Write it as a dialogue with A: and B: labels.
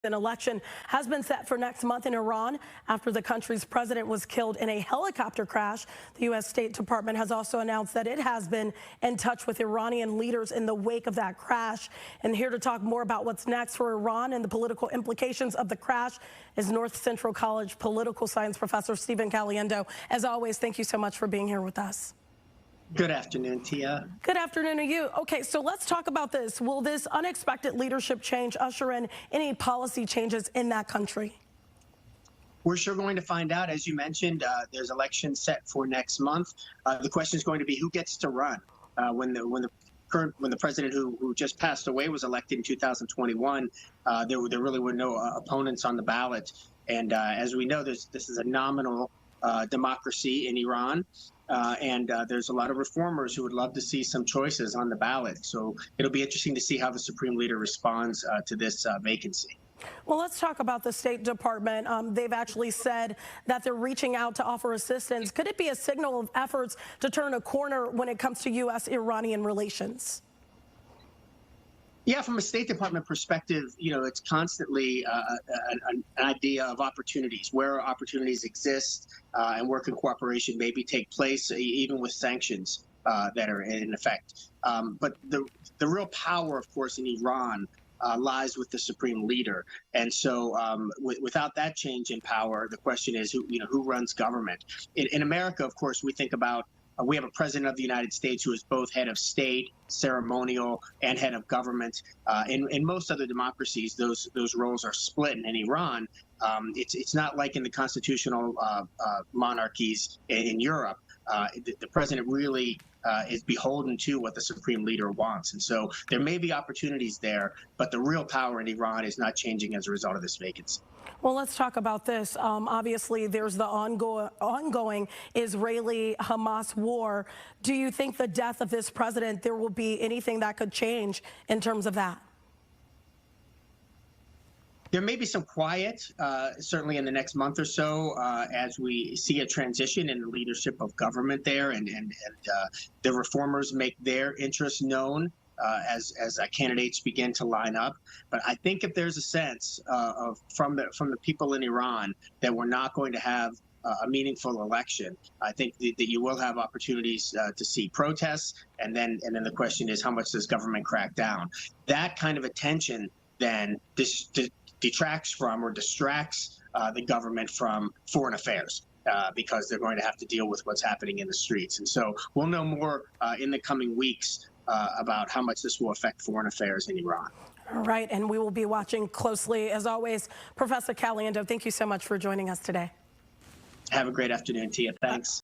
A: An election has been set for next month in Iran after the country's president was killed in a helicopter crash. The U.S. State Department has also announced that it has been in touch with Iranian leaders in the wake of that crash. And here to talk more about what's next for Iran and the political implications of the crash is North Central College political science professor Stephen Caliendo. As always, thank you so much for being here with us.
B: Good afternoon, Tia.
A: Good afternoon to you. Okay, so let's talk about this. Will this unexpected leadership change usher in any policy changes in that country?
B: We're sure going to find out. As you mentioned, there's elections set for next month. The question is going to be who gets to run when the president who just passed away was elected in 2021. There really were no opponents on the ballot, and as we know, this is a nominal democracy in Iran. And there's a lot of reformers who would love to see some choices on the ballot. So it'll be interesting to see how the Supreme Leader responds to this vacancy.
A: Well, let's talk about the State Department. They've actually said that they're reaching out to offer assistance. Could it be a signal of efforts to turn a corner when it comes to U.S.-Iranian relations?
B: Yeah, from a State Department perspective, you know, it's constantly an idea of opportunities, where opportunities exist and where can cooperation maybe take place, even with sanctions that are in effect. But the real power, of course, in Iran lies with the Supreme Leader. And so without that change in power, the question is, who runs government? In America, of course, we think about we have a president of the United States who is both head of state, ceremonial, and head of government. In most other democracies, those roles are split. And in Iran, it's not like in the constitutional monarchies in Europe. The president really is beholden to what the Supreme Leader wants. And so there may be opportunities there, but the real power in Iran is not changing as a result of this vacancy.
A: Well, let's talk about this. Obviously, there's the ongoing Israeli-Hamas war. Do you think the death of this president, there will be anything that could change in terms of that?
B: There may be some quiet, certainly in the next month or so, as we see a transition in the leadership of government there, and the reformers make their interests known as candidates begin to line up. But I think if there's a sense from the people in Iran that we're not going to have a meaningful election, I think that you will have opportunities to see protests, and then the question is, how much does government crack down? That kind of attention then detracts from or distracts the government from foreign affairs. Because they're going to have to deal with what's happening in the streets. And so we'll know more in the coming weeks about how much this will affect foreign affairs in Iran.
A: All right, and we will be watching closely. As always, Professor Caliendo, thank you so much for joining us today.
B: Have a great afternoon, Tia. Thanks.